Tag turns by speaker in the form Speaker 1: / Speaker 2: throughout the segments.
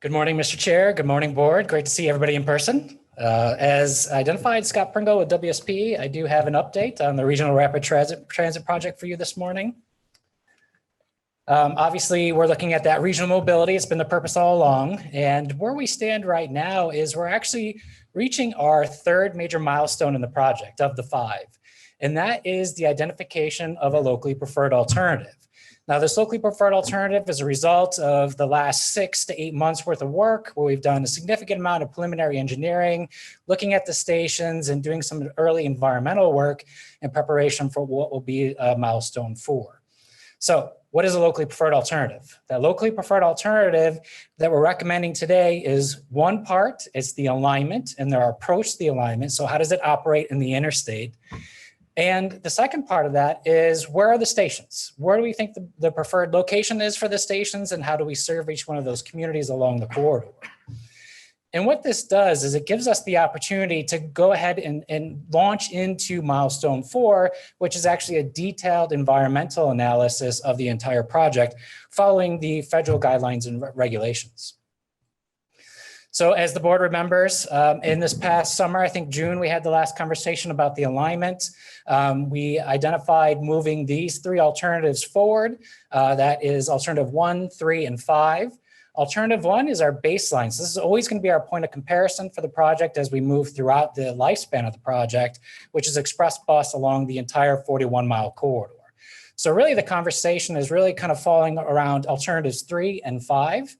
Speaker 1: Good morning, Mr. Chair. Good morning, board. Great to see everybody in person. As identified, Scott Pringle with WSP. I do have an update on the Regional Rapid Transit project for you this morning. Obviously, we're looking at that regional mobility. It's been the purpose all along. And where we stand right now is we're actually reaching our third major milestone in the project of the 5. And that is the identification of a locally preferred alternative. Now, this locally preferred alternative is a result of the last 6 to 8 months worth of work where we've done a significant amount of preliminary engineering, looking at the stations and doing some early environmental work in preparation for what will be milestone 4. So what is a locally preferred alternative? That locally preferred alternative that we're recommending today is one part, it's the alignment and their approach to the alignment. So how does it operate in the interstate? And the second part of that is, where are the stations? Where do we think the preferred location is for the stations, and how do we serve each one of those communities along the corridor? And what this does is it gives us the opportunity to go ahead and launch into milestone 4, which is actually a detailed environmental analysis of the entire project following the federal guidelines and regulations. So as the board remembers, in this past summer, I think June, we had the last conversation about the alignment. We identified moving these 3 alternatives forward. That is alternative 1, 3, and 5. Alternative 1 is our baseline. So this is always going to be our point of comparison for the project as we move throughout the lifespan of the project, which is express bus along the entire 41-mile corridor. So really the conversation is really kind of falling around alternatives 3 and 5.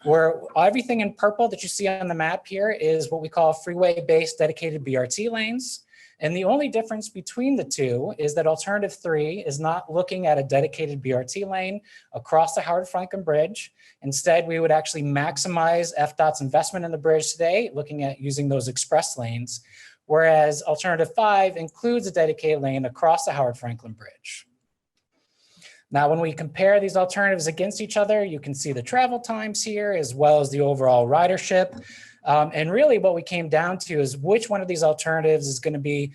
Speaker 1: Where everything in purple that you see on the map here is what we call freeway-based dedicated BRT lanes. And the only difference between the two is that alternative 3 is not looking at a dedicated BRT lane across the Howard Franklin Bridge. Instead, we would actually maximize FDOT's investment in the bridge today, looking at using those express lanes, whereas alternative 5 includes a dedicated lane across the Howard Franklin Bridge. Now, when we compare these alternatives against each other, you can see the travel times here as well as the overall ridership. And really what we came down to is which one of these alternatives is going to be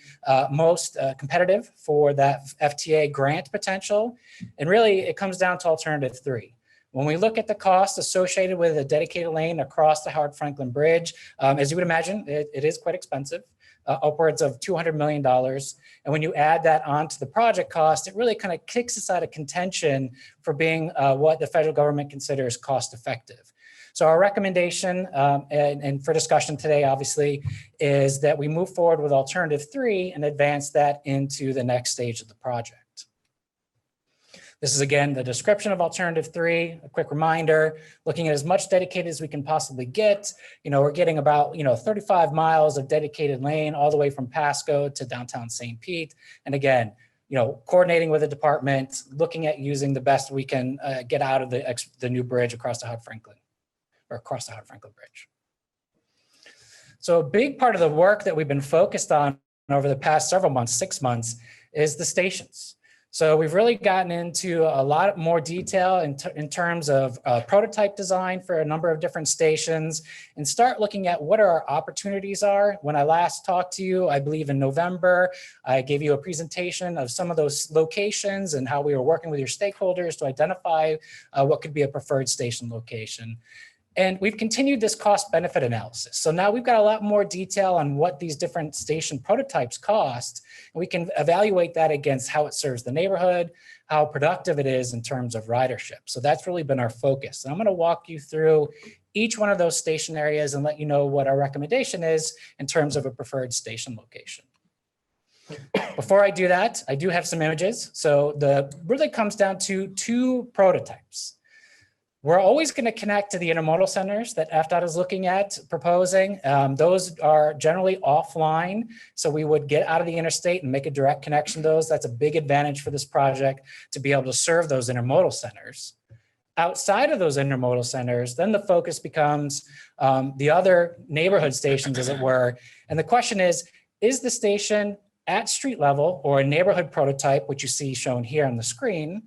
Speaker 1: most competitive for that FTA grant potential. And really it comes down to alternative 3. When we look at the cost associated with a dedicated lane across the Howard Franklin Bridge, as you would imagine, it is quite expensive. Upwards of $200 million. And when you add that onto the project cost, it really kind of kicks us out of contention for being what the federal government considers cost effective. So our recommendation and for discussion today, obviously, is that we move forward with alternative 3 and advance that into the next stage of the project. This is, again, the description of alternative 3. A quick reminder, looking at as much dedicated as we can possibly get. We're getting about, 35 miles of dedicated lane all the way from Pasco to downtown St. Pete. And again, coordinating with the department, looking at using the best we can get out of the new bridge across the Howard Franklin Bridge. So a big part of the work that we've been focused on over the past several months, 6 months, is the stations. So we've really gotten into a lot more detail in terms of prototype design for a number of different stations and start looking at what our opportunities are. When I last talked to you, I believe in November, I gave you a presentation of some of those locations and how we were working with your stakeholders to identify what could be a preferred station location. And we've continued this cost benefit analysis. So now we've got a lot more detail on what these different station prototypes cost. And we can evaluate that against how it serves the neighborhood, how productive it is in terms of ridership. So that's really been our focus. And I'm going to walk you through each one of those station areas and let you know what our recommendation is in terms of a preferred station location. Before I do that, I do have some images. So really comes down to 2 prototypes. We're always going to connect to the intermodal centers that FDOT is looking at proposing. Those are generally offline, so we would get out of the interstate and make a direct connection to those. That's a big advantage for this project to be able to serve those intermodal centers. Outside of those intermodal centers, then the focus becomes the other neighborhood stations, as it were. And the question is the station at street level or a neighborhood prototype, which you see shown here on the screen,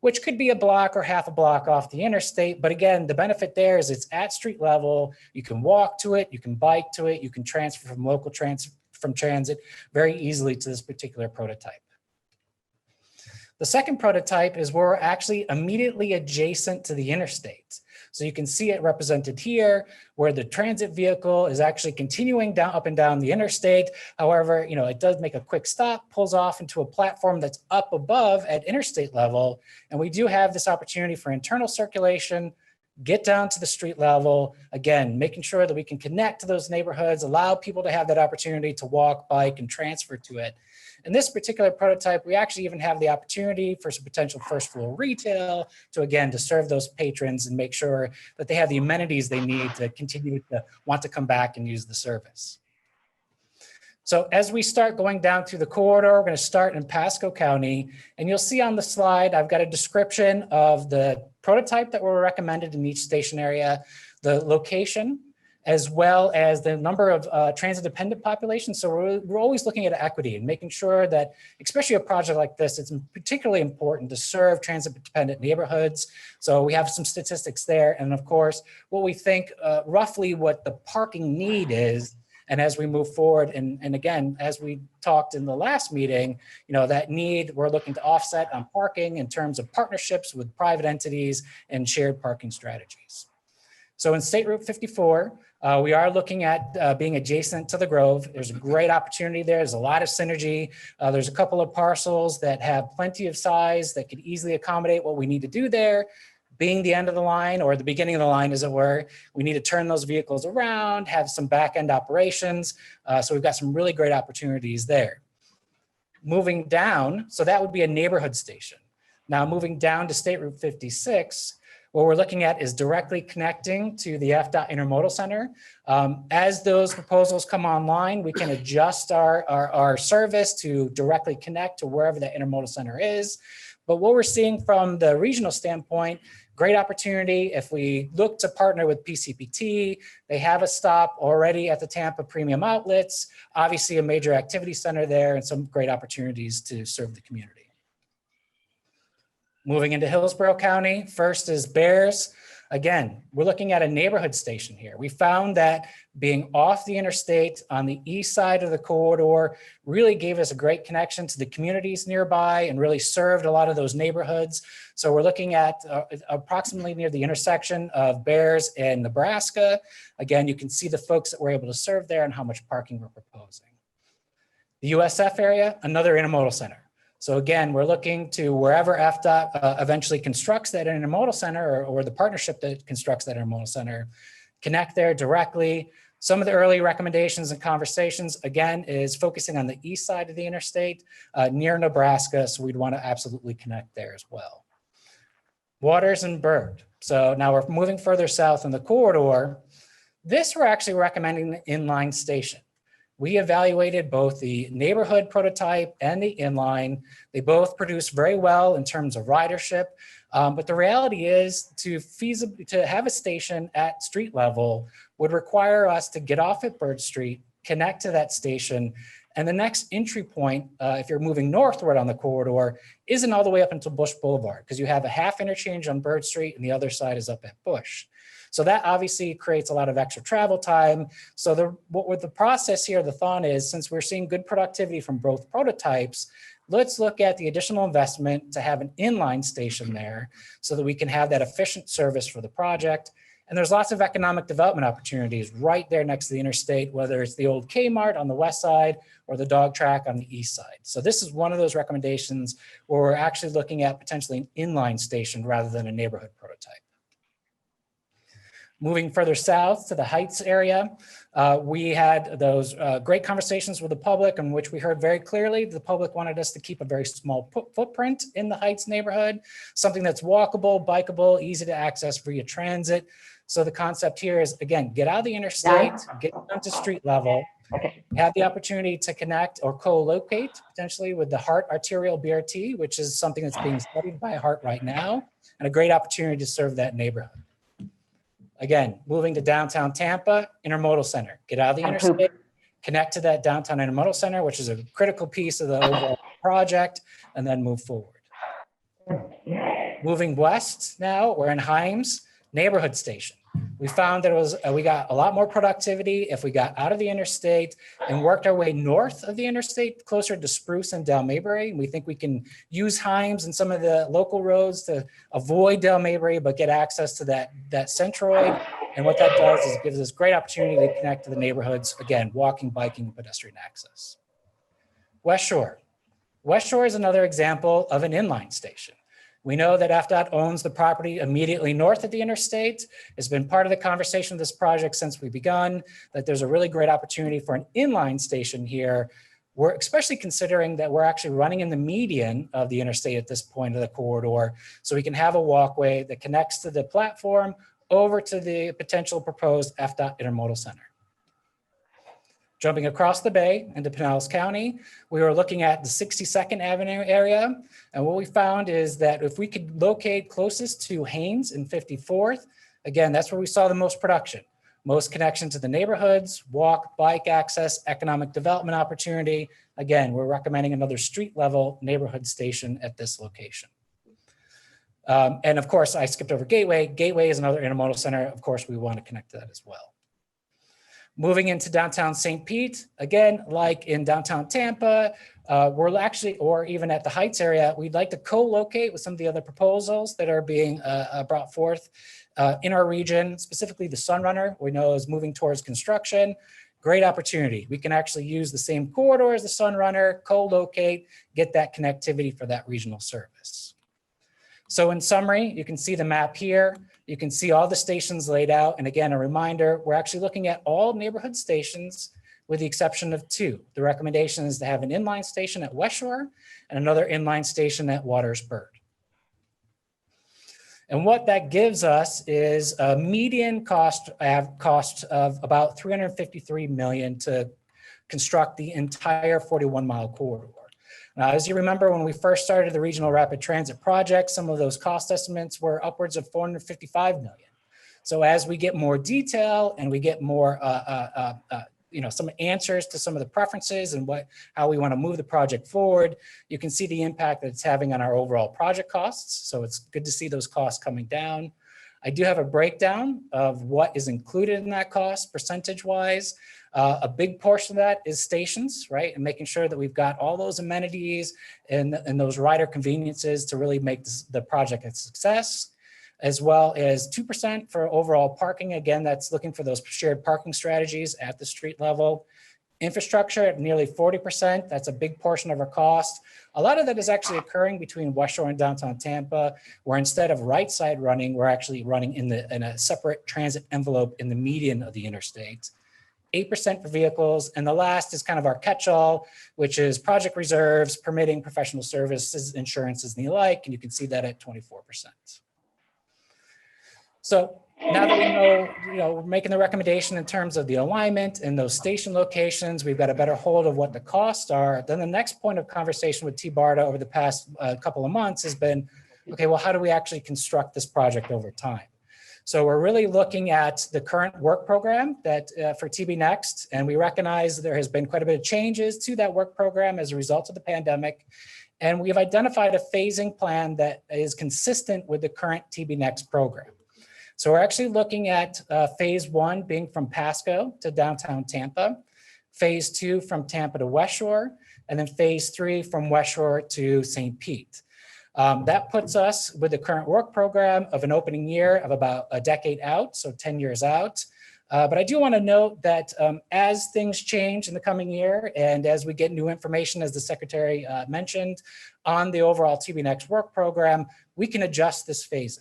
Speaker 1: which could be a block or half a block off the interstate. But again, the benefit there is it's at street level. You can walk to it, you can bike to it, you can transfer from local transit very easily to this particular prototype. The second prototype is where we're actually immediately adjacent to the interstate. So you can see it represented here, where the transit vehicle is actually continuing down up and down the interstate. However, it does make a quick stop, pulls off into a platform that's up above at interstate level. And we do have this opportunity for internal circulation, get down to the street level, again, making sure that we can connect to those neighborhoods, allow people to have that opportunity to walk, bike, and transfer to it. In this particular prototype, we actually even have the opportunity for some potential first floor retail to serve those patrons and make sure that they have the amenities they need to continue to want to come back and use the service. So as we start going down through the corridor, we're going to start in Pasco County, and you'll see on the slide, I've got a description of the prototype that were recommended in each station area, the location, as well as the number of transit-dependent populations. So we're always looking at equity and making sure that, especially a project like this, it's particularly important to serve transit-dependent neighborhoods. So we have some statistics there. And of course, what we think roughly what the parking need is. And as we move forward, and again, as we talked in the last meeting, that need we're looking to offset on parking in terms of partnerships with private entities and shared parking strategies. So in State Route 54, we are looking at being adjacent to the Grove. There's a great opportunity there. There's a lot of synergy. There's a couple of parcels that have plenty of size that could easily accommodate what we need to do there. Being the end of the line or the beginning of the line, as it were, we need to turn those vehicles around, have some back end operations. So we've got some really great opportunities there. Moving down, so that would be a neighborhood station. Now moving down to State Route 56, what we're looking at is directly connecting to the FDOT Intermodal Center. As those proposals come online, we can adjust our service to directly connect to wherever the Intermodal Center is. But what we're seeing from the regional standpoint, great opportunity. If we look to partner with PCPT, they have a stop already at the Tampa Premium Outlets, obviously a major activity center there and some great opportunities to serve the community. Moving into Hillsborough County, first is Bears. Again, we're looking at a neighborhood station here. We found that being off the interstate on the east side of the corridor really gave us a great connection to the communities nearby and really served a lot of those neighborhoods. So we're looking at approximately near the intersection of Bears and Nebraska. Again, you can see the folks that we're able to serve there and how much parking we're proposing. The USF area, another intermodal center. So again, we're looking to wherever FDOT eventually constructs that intermodal center or the partnership that constructs that intermodal center, connect there directly. Some of the early recommendations and conversations, again, is focusing on the east side of the interstate near Nebraska. So we'd want to absolutely connect there as well. Waters and Bird. So now we're moving further south in the corridor. This we're actually recommending an inline station. We evaluated both the neighborhood prototype and the inline. They both produce very well in terms of ridership. But the reality is to have a station at street level would require us to get off at Bird Street, connect to that station. And the next entry point, if you're moving northward on the corridor, isn't all the way up until Bush Boulevard because you have a half interchange on Bird Street and the other side is up at Bush. So that obviously creates a lot of extra travel time. So what with the process here, the thought is, since we're seeing good productivity from both prototypes, let's look at the additional investment to have an inline station there so that we can have that efficient service for the project. And there's lots of economic development opportunities right there next to the interstate, whether it's the old Kmart on the west side or the dog track on the east side. So this is one of those recommendations where we're actually looking at potentially an inline station rather than a neighborhood prototype. Moving further south to the Heights area, we had those great conversations with the public in which we heard very clearly the public wanted us to keep a very small footprint in the Heights neighborhood, something that's walkable, bikeable, easy to access via transit. So the concept here is, again, get out of the interstate, get down to street level, have the opportunity to connect or co-locate potentially with the Hart Arterial BRT, which is something that's being studied by Hart right now, and a great opportunity to serve that neighborhood. Again, moving to downtown Tampa, Intermodal Center. Get out of the interstate, connect to that downtown Intermodal Center, which is a critical piece of the overall project, and then move forward. Moving west now, we're in Himes, neighborhood station. We found that we got a lot more productivity if we got out of the interstate and worked our way north of the interstate, closer to Spruce and Del Maybury. We think we can use Himes and some of the local roads to avoid Del Maybury, but get access to that centroid. And what that does is it gives us great opportunity to connect to the neighborhoods, again, walking, biking, pedestrian access. West Shore. West Shore is another example of an inline station. We know that FDOT owns the property immediately north of the interstate. It's been part of the conversation of this project since we begun, that there's a really great opportunity for an inline station here. We're especially considering that we're actually running in the median of the interstate at this point of the corridor, so we can have a walkway that connects to the platform over to the potential proposed FDOT Intermodal Center. Jumping across the bay into Pinellas County, we were looking at the 62nd Avenue area. And what we found is that if we could locate closest to Haynes and 54th, again, that's where we saw the most production, most connection to the neighborhoods, walk, bike access, economic development opportunity. Again, we're recommending another street level neighborhood station at this location. And of course, I skipped over Gateway. Gateway is another intermodal center. Of course, we want to connect to that as well. Moving into downtown St. Pete, again, like in downtown Tampa, we're actually, or even at the Heights area, we'd like to co-locate with some of the other proposals that are being brought forth in our region, specifically the Sunrunner, we know is moving towards construction. Great opportunity. We can actually use the same corridor as the Sunrunner, co-locate, get that connectivity for that regional service. So in summary, you can see the map here. You can see all the stations laid out. And again, a reminder, we're actually looking at all neighborhood stations with the exception of two. The recommendation is to have an inline station at West Shore and another inline station at Watersburg. And what that gives us is a median cost of about $353 million to construct the entire 41-mile corridor. Now, as you remember, when we first started the Regional Rapid Transit Project, some of those cost estimates were upwards of $455 million. So as we get more detail and we get more, some answers to some of the preferences and how we want to move the project forward, you can see the impact that it's having on our overall project costs. So it's good to see those costs coming down. I do have a breakdown of what is included in that cost percentage-wise. A big portion of that is stations, right? And making sure that we've got all those amenities and those rider conveniences to really make the project a success, as well as 2% for overall parking. Again, that's looking for those shared parking strategies at the street level. Infrastructure at nearly 40%, that's a big portion of our cost. A lot of that is actually occurring between West Shore and downtown Tampa, where instead of right side running, we're actually running in a separate transit envelope in the median of the interstate. 8% for vehicles, and the last is kind of our catch-all, which is project reserves, permitting, professional services, insurances, and the like, and you can see that at 24%. So now that we know, we're making the recommendation in terms of the alignment and those station locations, we've got a better hold of what the costs are. Then the next point of conversation with TBARTA over the past couple of months has been, okay, well, how do we actually construct this project over time? So we're really looking at the current work program that for TB Next, and we recognize there has been quite a bit of changes to that work program as a result of the pandemic. And we've identified a phasing plan that is consistent with the current TB Next program. So we're actually looking at phase 1 being from Pasco to downtown Tampa, phase 2 from Tampa to West Shore, and then phase 3 from West Shore to St. Pete. That puts us with the current work program of an opening year of about a decade out, so 10 years out. But I do want to note that as things change in the coming year and as we get new information, as the Secretary mentioned, on the overall TB Next work program, we can adjust this phasing.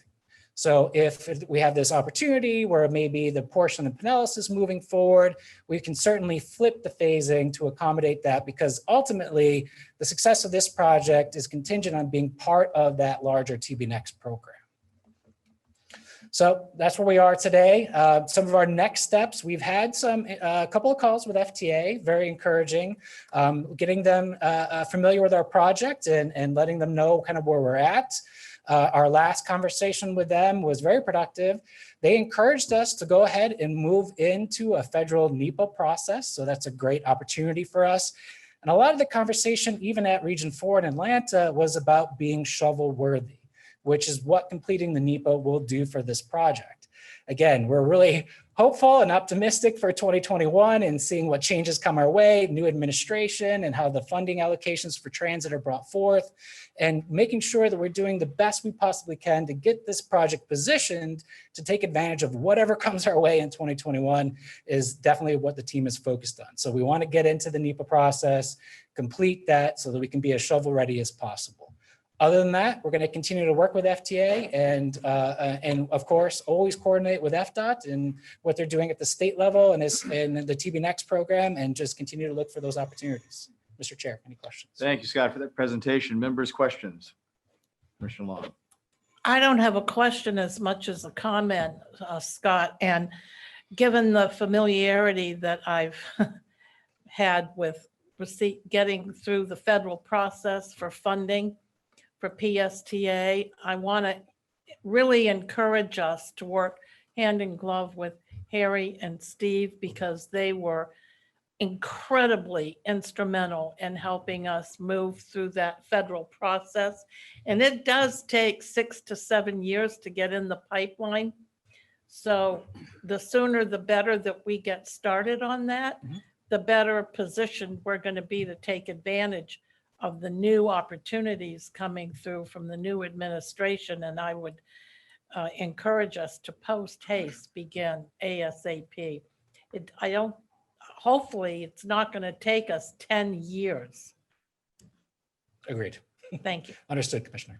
Speaker 1: So if we have this opportunity where maybe the portion of Pinellas is moving forward, we can certainly flip the phasing to accommodate that, because ultimately the success of this project is contingent on being part of that larger TB Next program. So that's where we are today. Some of our next steps, we've had a couple of calls with FTA, very encouraging, getting them familiar with our project and letting them know kind of where we're at. Our last conversation with them was very productive. They encouraged us to go ahead and move into a federal NEPA process. So that's a great opportunity for us. And a lot of the conversation, even at Region 4 in Atlanta, was about being shovel worthy, which is what completing the NEPA will do for this project. again, we're really hopeful and optimistic for 2021 and seeing what changes come our way, new administration and how the funding allocations for transit are brought forth, and making sure that we're doing the best we possibly can to get this project positioned to take advantage of whatever comes our way in 2021 is definitely what the team is focused on. So we want to get into the NEPA process, complete that so that we can be as shovel ready as possible. Other than that, we're going to continue to work with FTA and of course, always coordinate with FDOT and what they're doing at the state level and the TB Next program, and just continue to look for those opportunities. Mr. Chair, any questions?
Speaker 2: Thank you, Scott, for that presentation. Members' questions? Commissioner Long.
Speaker 3: I don't have a question as much as a comment, Scott, and given the familiarity that I've had with getting through the federal process for funding for PSTA, I want to really encourage us to work hand in glove with Harry and Steve, because they were incredibly instrumental in helping us move through that federal process. And it does take 6 to 7 years to get in the pipeline. So the sooner the better that we get started on that, the better position we're going to be to take advantage of the new opportunities coming through from the new administration. And I would encourage us to post haste begin ASAP. Hopefully it's not going to take us 10 years.
Speaker 1: Agreed.
Speaker 3: Thank you.
Speaker 1: Understood, Commissioner.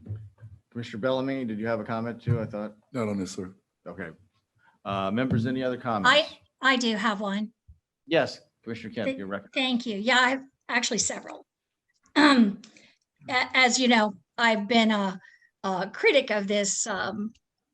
Speaker 2: Commissioner Bellamy, did you have a comment too? I thought.
Speaker 4: Not on this, sir.
Speaker 2: Okay. Members, any other comments?
Speaker 5: I do have one.
Speaker 2: Yes, Commissioner Kemp, your record.
Speaker 5: Thank you. Yeah, I've actually several. As you know, I've been a critic of this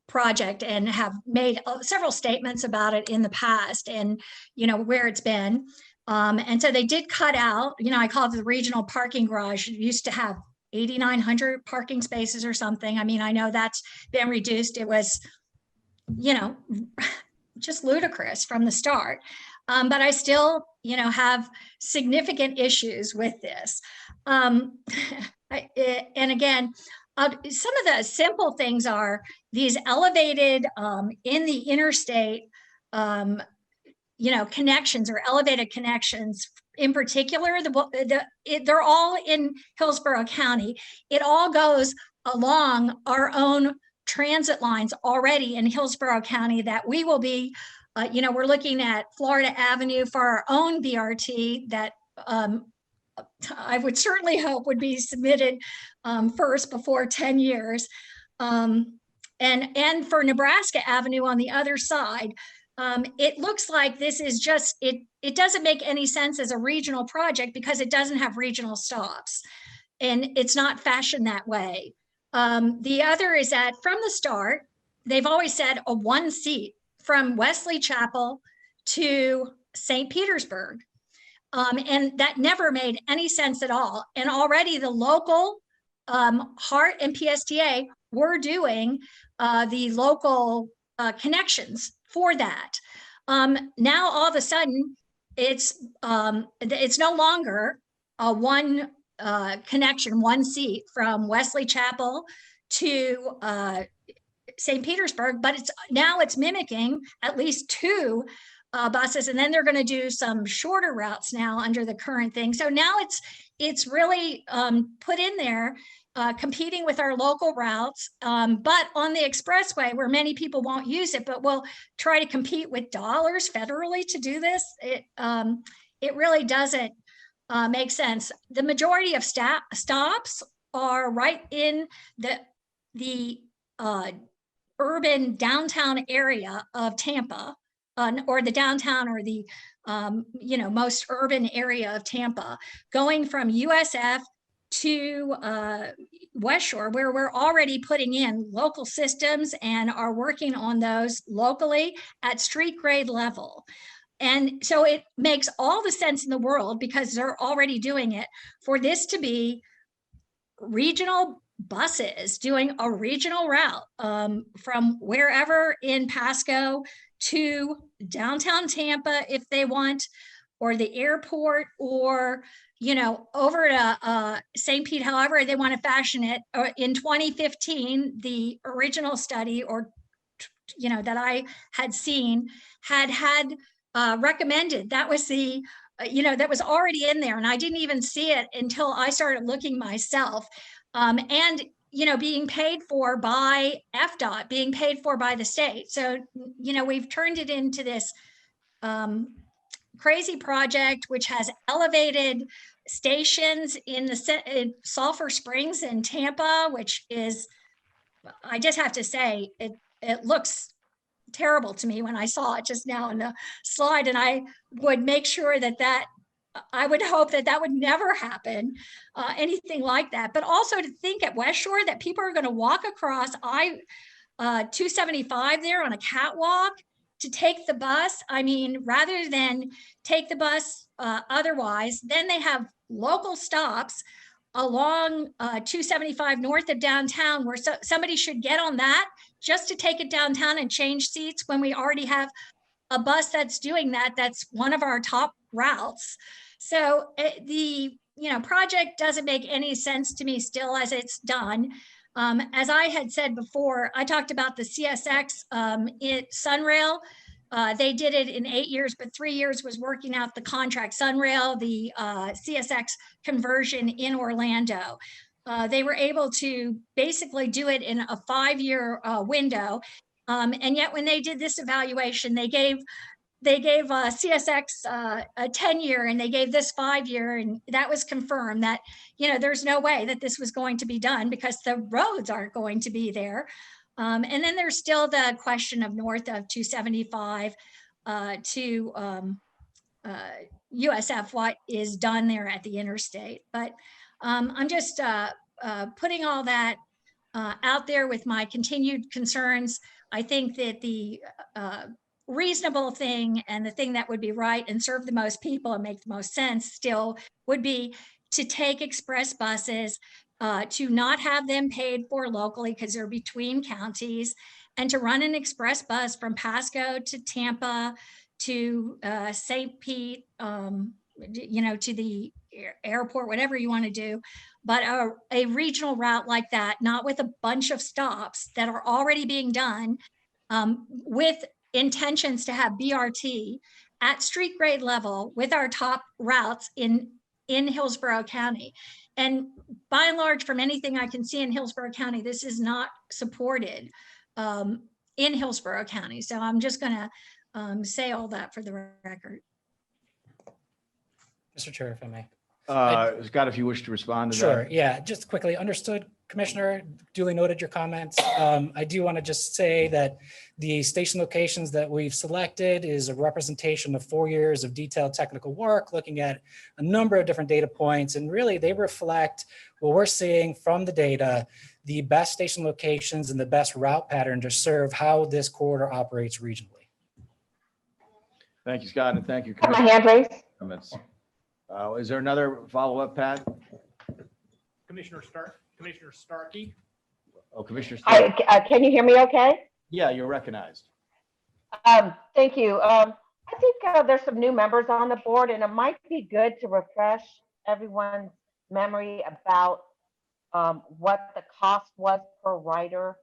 Speaker 5: project and have made several statements about it in the past and, where it's been. And so they did cut out, I call it the regional parking garage. It used to have 8,900 parking spaces or something. I mean, I know that's been reduced. It was, just ludicrous from the start. But I still, have significant issues with this. And again, some of the simple things are these elevated in the interstate, connections or elevated connections. In particular, they're all in Hillsborough County. It all goes along our own transit lines already in Hillsborough County that we will be, we're looking at Florida Avenue for our own BRT that I would certainly hope would be submitted first before 10 years. And for Nebraska Avenue on the other side, it looks like this is just, it doesn't make any sense as a regional project because it doesn't have regional stops and it's not fashioned that way. The other is that from the start, they've always said a one seat from Wesley Chapel to St. Petersburg. And that never made any sense at all. And already the local HART and PSTA were doing the local connections for that. Now all of a sudden it's no longer a one connection, one seat from Wesley Chapel to St. Petersburg, but it's mimicking at least two buses, and then they're going to do some shorter routes now under the current thing. So now it's really put in there, competing with our local routes, but on the expressway where many people won't use it, but will try to compete with dollars federally to do this. It really doesn't make sense. The majority of stops are right in the urban downtown area of Tampa, or the downtown or the most urban area of Tampa, going from USF to West Shore, where we're already putting in local systems and are working on those locally at street grade level. And so it makes all the sense in the world, because they're already doing it, for this to be regional buses doing a regional route from wherever in Pasco to downtown Tampa if they want, or the airport, or over to St. Pete, however they want to fashion it. In 2015, the original study, or that I had seen had recommended. That was the, that was already in there. And I didn't even see it until I started looking myself. And, being paid for by FDOT, being paid for by the state. So, we've turned it into this crazy project, which has elevated stations in Sulphur Springs and Tampa, which is, I just have to say, it looks terrible to me when I saw it just now in the slide. And I would make sure that I would hope that would never happen, anything like that. But also to think at West Shore that people are going to walk across I-275 there on a catwalk to take the bus. I mean, rather than take the bus otherwise, then they have local stops along 275 north of downtown where somebody should get on that just to take it downtown and change seats when we already have a bus that's doing that. That's one of our top routes. So the project doesn't make any sense to me still as it's done. As I had said before, I talked about the CSX Sunrail. They did it in 8 years, but 3 years was working out the contract. Sunrail, the CSX conversion in Orlando. They were able to basically do it in a 5-year window. And yet when they did this evaluation, they gave CSX a 10-year and they gave this 5-year, and that was confirmed that, there's no way that this was going to be done because the roads aren't going to be there. And then there's still the question of north of 275 to USF, what is done there at the interstate. But I'm just putting all that out there with my continued concerns. I think that the reasonable thing and the thing that would be right and serve the most people and make the most sense still would be to take express buses, to not have them paid for locally because they're between counties, and to run an express bus from Pasco to Tampa to St. Pete, to the airport, whatever you want to do, but a regional route like that, not with a bunch of stops that are already being done, with intentions to have BRT at street grade level with our top routes in Hillsborough County. And by and large, from anything I can see in Hillsborough County, this is not supported in Hillsborough County. So I'm just going to say all that for the record.
Speaker 1: Mr. Chair, if I may.
Speaker 2: Scott, if you wish to respond to that.
Speaker 1: Sure. Yeah, just quickly. Understood, Commissioner. Duly noted your comments. I do want to just say that the station locations that we've selected is a representation of 4 years of detailed technical work, looking at a number of different data points, and really they reflect what we're seeing from the data, the best station locations and the best route pattern to serve how this corridor operates regionally.
Speaker 2: Thank you, Scott, and thank you.
Speaker 4: My hand raised.
Speaker 2: Comments. Is there another follow-up, Pat?
Speaker 6: Commissioner Starkey.
Speaker 2: Oh, Commissioner.
Speaker 4: Hi, can you hear me okay?
Speaker 2: Yeah, you're recognized.
Speaker 4: Thank you. I think there's some new members on the board, and it might be good to refresh everyone's memory about what the cost was per rider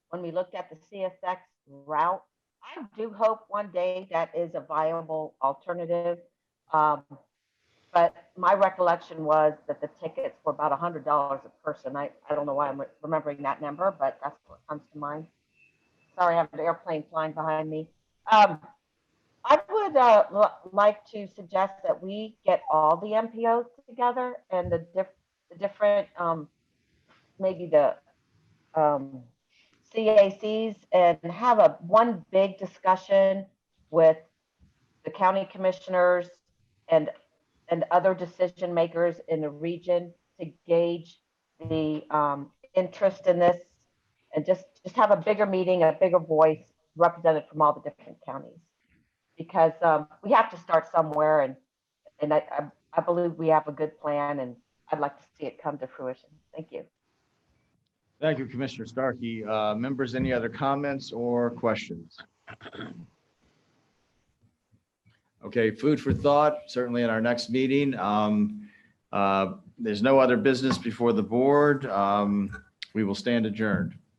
Speaker 4: when we looked at the CSX route. I do hope one day that is a viable alternative. But my recollection was that the tickets were about $100 a person. I don't know why I'm remembering that number, but that's what comes to mind. Sorry, I have an airplane flying behind me. I would like to suggest that we get all the MPOs together and the different, maybe the CACs, and have one big discussion with the county commissioners and other decision makers in the region to gauge the interest in this, and just have a bigger meeting, a bigger voice represented from all the different counties, because we have to start somewhere, and I believe we have a good plan, and I'd like to see it come to fruition. Thank you.
Speaker 2: Thank you, Commissioner Starkey. Members, any other comments or questions? Okay, food for thought, certainly in our next meeting. There's no other business before the board. We will stand adjourned.